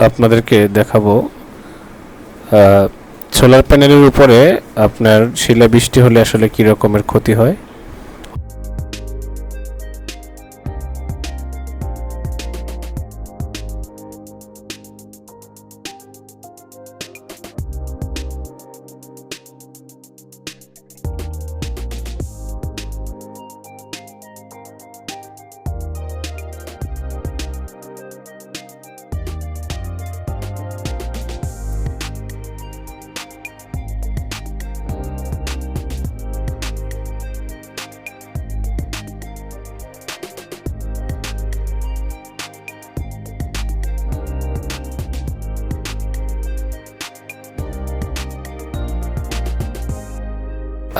আপনাদেরকে দেখাবো সোলার প্যানেলের উপরে আপনার শিলাবৃষ্টি হলে আসলে কী রকমের ক্ষতি হয়।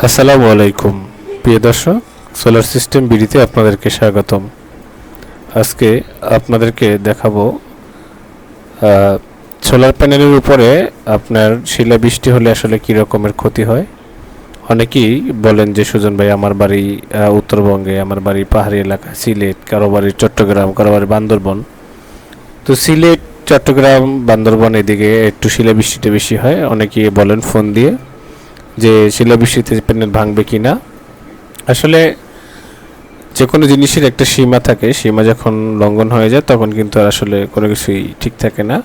আসসালামু আলাইকুম প্রিয় দর্শক, সোলার সিস্টেম বিডিতে আপনাদেরকে স্বাগতম। আজকে আপনাদেরকে দেখাবো সোলার প্যানেলের উপরে আপনার শিলাবৃষ্টি হলে আসলে কী রকমের ক্ষতি হয়। অনেকেই বলেন যে সুজন ভাই, আমার বাড়ি উত্তরবঙ্গে, আমার বাড়ি পাহাড়ি এলাকা সিলেট, কারো বাড়ি চট্টগ্রাম, কারো বাড়ি বান্দরবন। তো সিলেট, চট্টগ্রাম, বান্দরবন এদিকে একটু শিলাবৃষ্টিটা বেশি হয়। অনেকেই বলেন ফোন দিয়ে যে শিলাবৃষ্টিতে প্যানেল ভাঙবে কি না। আসলে যে কোনো জিনিসের একটা সীমা থাকে, সীমা যখন লঙ্ঘন হয়ে যায় তখন কিন্তু আসলে কোনো কিছুই ঠিক থাকে না।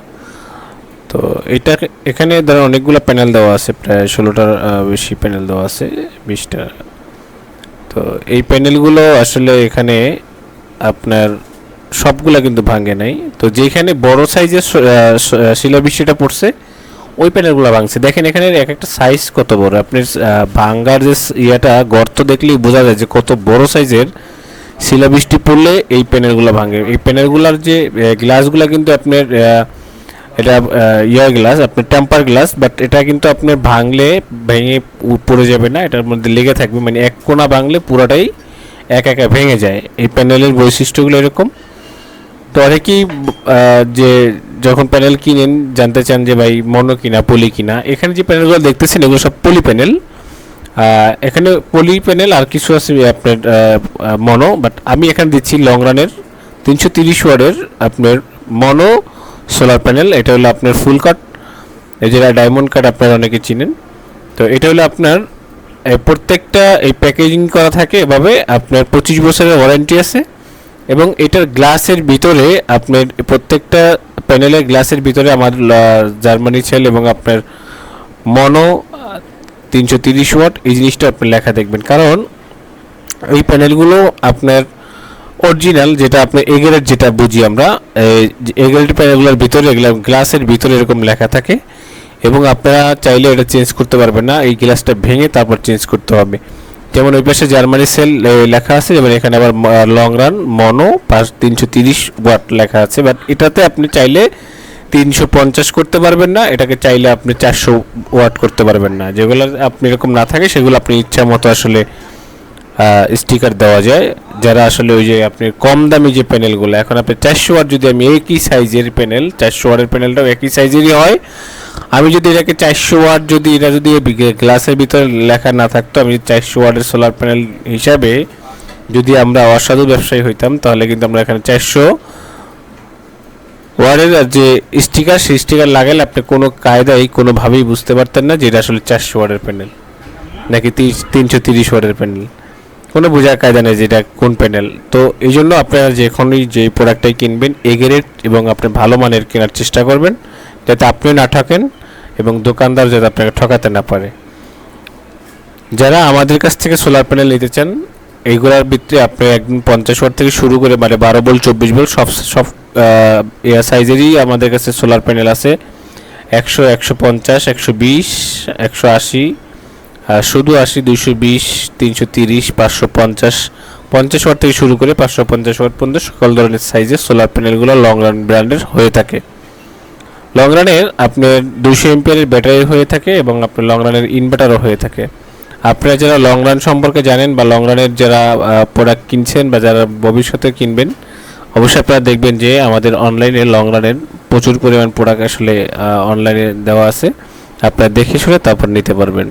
তো এটা এখানে ধরেন অনেকগুলো প্যানেল দেওয়া আছে, প্রায় 16টার বেশি প্যানেল দেওয়া আছে, 20টা। তো এই প্যানেলগুলো আসলে এখানে আপনার সবগুলা কিন্তু ভাঙে নাই। তো যেখানে বড় সাইজের শিলাবৃষ্টিটা পড়ছে ওই প্যানেলগুলো ভাঙছে। দেখেন এখানে এক একটা সাইজ কত বড়। আপনার ভাঙ্গার যে ইয়েটা গর্ত দেখলেই বোঝা যায় যে কত বড় সাইজের শিলাবৃষ্টি পড়লে এই প্যানেলগুলো ভাঙে। এই প্যানেলগুলোর যে গ্লাসগুলো কিন্তু আপনার এটা গ্লাস, আপনার টেম্পার গ্লাস, বাট এটা কিন্তু আপনার ভাঙলে ভেঙে পড়ে যাবে না, এটার মধ্যে লেগে থাকবে। মানে এক কোণা ভাঙলে পুরোটাই একা ভেঙে যায়। এই প্যানেলের বৈশিষ্ট্যগুলো এরকম। তো অনেকেই যে যখন প্যানেল কিনেন জানতে চান যে ভাই মনো কিনা পলি কিনা। এখানে যে প্যানেলগুলো দেখতেছেন এগুলো সব পলি প্যানেল। এখানে পলি প্যানেল আর কিছু আছে আপনার মনো, বাট আমি এখানে দিচ্ছি লং রানের 330 ওয়াটের আপনার মনো সোলার প্যানেল। এটা হলো আপনার ফুল কাট, এই যেটা ডায়মন্ড কাট আপনারা অনেকে চিনেন। তো এটা হলো আপনার প্রত্যেকটা এই প্যাকেজিং করা থাকে এভাবে। আপনার 25 বছরের ওয়ারেন্টি আছে এবং এটার গ্লাসের ভিতরে আপনার প্রত্যেকটা প্যানেলের গ্লাসের ভিতরে আমার জার্মানি সেল এবং আপনার মনো 330 ওয়াট এই জিনিসটা আপনি লেখা দেখবেন। কারণ এই প্যানেলগুলো আপনার অরিজিনাল, যেটা আপনার এগ্রেড যেটা বুঝি আমরা, এগ্রেড প্যানেলগুলোর ভিতরে এগুলো গ্লাসের ভিতরে এরকম লেখা থাকে এবং আপনারা চাইলে এটা চেঞ্জ করতে পারবেন না, এই গ্লাসটা ভেঙে তারপর চেঞ্জ করতে হবে। যেমন ওই পাশে জার্মানি সেল লেখা আছে, যেমন এখানে আবার লং রান মনো 330 ওয়াট লেখা আছে। বাট এটাতে আপনি চাইলে 350 করতে পারবেন না, এটাকে চাইলে আপনি 400 ওয়াট করতে পারবেন না। যেগুলো আপনি এরকম না থাকে সেগুলো আপনি ইচ্ছা মতো আসলে স্টিকার দেওয়া যায়। যারা আসলে ওই যে আপনি কম দামি যে প্যানেলগুলো, এখন আপনি 400 ওয়াট যদি আমি একই সাইজের প্যানেল, 400 ওয়াটের প্যানেলটাও একই সাইজেরই হয়, আমি যদি এটাকে 400 ওয়াট যদি এটা যদি গ্লাসের ভিতরে লেখা না থাকতো, আমি 400 ওয়াটের সোলার প্যানেল হিসাবে যদি আমরা অসাধু ব্যবসায়ী হইতাম তাহলে কিন্তু আমরা এখানে 400 ওয়াটের যে স্টিকার, সেই স্টিকার লাগালে আপনি কোনো কায়দায় কোনোভাবেই বুঝতে পারতেন না যে এটা আসলে 400 ওয়াটের প্যানেল নাকি 330 ওয়াটের প্যানেল। কোনো বোঝার কায়দা নেই যে এটা কোন প্যানেল। তো এই জন্য আপনারা যখনই যে প্রোডাক্টটাই কিনবেন এগ্রেড এবং আপনি ভালো মানের কেনার চেষ্টা করবেন, যাতে আপনি না ঠকেন এবং দোকানদার যাতে আপনাকে ঠকাতে না পারে। যারা আমাদের কাছ থেকে সোলার প্যানেল নিতে চান, এইগুলোর ভিতরে আপনি একদম 50 ওয়াট থেকে শুরু করে মানে 12 ভোল্ট 24 ভোল্ট সব এয়ার সাইজেরই আমাদের কাছে সোলার প্যানেল আছে। 100, 150, 120, 180, শুধু 80, 220, 330, 550, 50 ওয়াট থেকে শুরু করে 550 ওয়াট পর্যন্ত সকল ধরনের সাইজের সোলার প্যানেলগুলো লং রান ব্র্যান্ডের হয়ে থাকে। লং রানের আপনার 200 এমপিয়ারের ব্যাটারি হয়ে থাকে এবং আপনার লং রানের ইনভার্টারও হয়ে থাকে। আপনারা যারা লং রান সম্পর্কে জানেন বা লং রানের যারা প্রোডাক্ট কিনছেন বা যারা ভবিষ্যতে কিনবেন, অবশ্যই আপনারা দেখবেন যে আমাদের অনলাইনে লং রানের প্রচুর পরিমাণ প্রোডাক্ট আসলে অনলাইনে দেওয়া আছে। আপনারা দেখে শুনে তারপর নিতে পারবেন।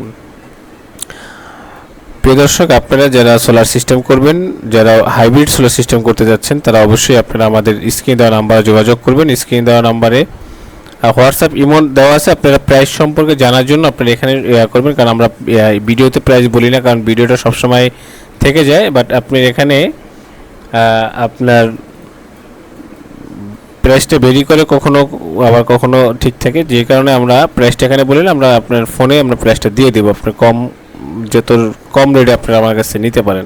প্রিয় দর্শক, আপনারা যারা সোলার সিস্টেম করবেন, যারা হাইব্রিড সোলার সিস্টেম করতে যাচ্ছেন, তারা অবশ্যই আপনারা আমাদের স্ক্রিনে দেওয়া নাম্বারে যোগাযোগ করবেন। স্ক্রিনে দেওয়া নাম্বারে হোয়াটসঅ্যাপ ইমো দেওয়া আছে, আপনারা প্রাইস সম্পর্কে জানার জন্য আপনারা এখানে করবেন, কারণ আমরা ভিডিওতে প্রাইস বলি না, কারণ ভিডিওটা সবসময় থেকে যায়। বাট আপনি এখানে আপনার প্রাইসটা ভেরি করে, কখনো আবার কখনো ঠিক থাকে, যে কারণে আমরা প্রাইসটা এখানে বললে আমরা আপনার ফোনে আমরা প্রাইসটা দিয়ে দেবো, আপনার যত কম রেটে আপনারা আমার কাছে নিতে পারেন।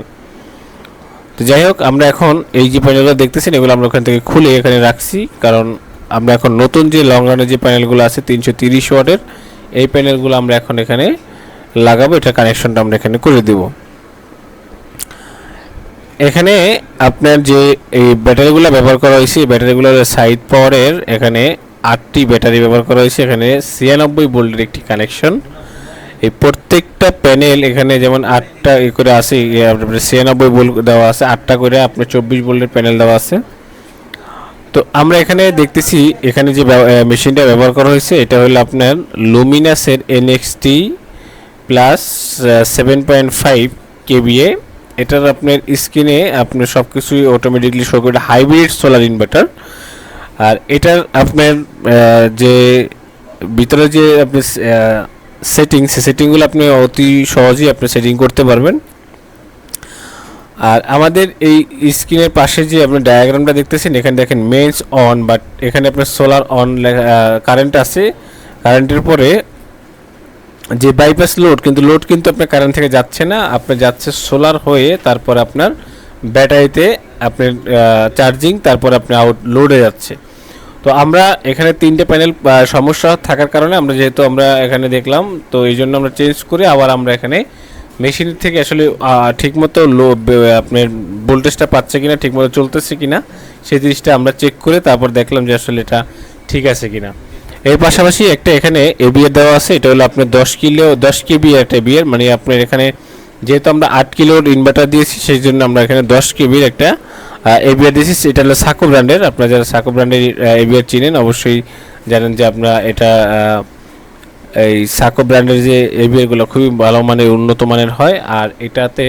তো যাই হোক, আমরা এখন এই যে প্যানেলগুলো দেখতেছেন এগুলো আমরা ওখান থেকে খুলে এখানে রাখছি, কারণ আমরা এখন নতুন যে লং রানের যে প্যানেলগুলো আছে 330 ওয়াটের, এই প্যানেলগুলো আমরা এখন এখানে লাগাবো। এটা কানেকশনটা আমরা এখানে করে দেব। এখানে আপনার যে এই ব্যাটারিগুলো ব্যবহার করা হয়েছে, এই ব্যাটারিগুলোর সাইড পাওয়ারের এখানে 8টি ব্যাটারি ব্যবহার করা হয়েছে। এখানে 96 ভোল্টের একটি কানেকশন। এই প্রত্যেকটা প্যানেল এখানে যেমন 8টা করে আছে, 96 ভোল্ট দেওয়া আছে, 8টা করে আপনার 24 ভোল্টের প্যানেল দেওয়া আছে। তো আমরা এখানে দেখতেছি এখানে যে মেশিনটা ব্যবহার করা হয়েছে এটা হলো আপনার লুমিনাসের NXT প্লাস 7.5 KVA। এটার আপনার স্ক্রিনে আপনার সব কিছুই অটোমেটিকলি শো করে, হাইব্রিড সোলার ইনভার্টার। আর এটার আপনার যে ভিতরে যে আপনি সেটিংগুলো আপনি অতি সহজেই আপনি সেটিং করতে পারবেন। আর আমাদের এই স্ক্রিনের পাশে যে আপনি ডায়াগ্রামটা দেখতেছেন, এখানে দেখেন মেইনস অন, বাট এখানে আপনার সোলার অন কারেন্ট আছে। কারেন্টের পরে যে বাইপাস লোড, কিন্তু লোড কিন্তু আপনার কারেন্ট থেকে যাচ্ছে না, আপনার যাচ্ছে সোলার হয়ে, তারপর আপনার ব্যাটারিতে আপনার চার্জিং, তারপর আপনি আউট লোডে যাচ্ছে। তো আমরা এখানে 3টে প্যানেল সমস্যা থাকার কারণে আমরা যেহেতু আমরা এখানে দেখলাম, তো এই জন্য আমরা চেঞ্জ করে আবার আমরা এখানে মেশিনের থেকে আসলে ঠিকমতো আপনার ভোল্টেজটা পাচ্ছে কিনা, ঠিকমতো চলতেছে কিনা সেই জিনিসটা আমরা চেক করে তারপর দেখলাম যে আসলে এটা ঠিক আছে কিনা। এর পাশাপাশি একটা এখানে এবিআর দেওয়া আছে, এটা হলো আপনার 10 কেবি একটা এবিআর, মানে আপনার এখানে যেহেতু আমরা 8 কিলোর ইনভার্টার দিয়েছি সেই জন্য আমরা এখানে 10 কেবির একটা এবিআর দিয়েছি। এটা হলো সাকো ব্র্যান্ডের। আপনারা যারা সাকো ব্র্যান্ডের এবিআর চিনেন অবশ্যই জানেন যে আপনারা এটা এই সাকো ব্র্যান্ডের যে এবিআরগুলো খুবই ভালো মানের, উন্নত মানের হয়। আর এটাতে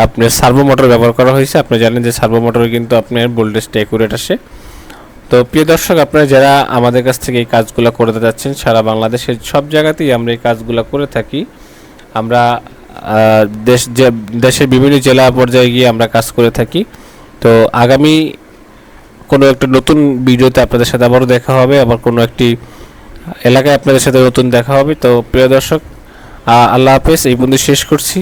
আপনার সার্ভো মোটর ব্যবহার করা হয়েছে। আপনি জানেন যে সার্ভো মোটরে কিন্তু আপনার ভোল্টেজটা অ্যাকুরেট আসে। তো প্রিয় দর্শক, আপনারা যারা আমাদের কাছ থেকে এই কাজগুলো করতে যাচ্ছেন, সারা বাংলাদেশের সব জায়গাতেই আমরা এই কাজগুলো করে থাকি। আমরা দেশের বিভিন্ন জেলা পর্যায়ে গিয়ে আমরা কাজ করে থাকি। তো আগামী কোনো একটা নতুন ভিডিওতে আপনাদের সাথে আবারও দেখা হবে, আবার কোনো একটি এলাকায় আপনাদের সাথে নতুন দেখা হবে। তো প্রিয় দর্শক, আল্লাহ হাফেজ, এই পর্যন্ত শেষ করছি।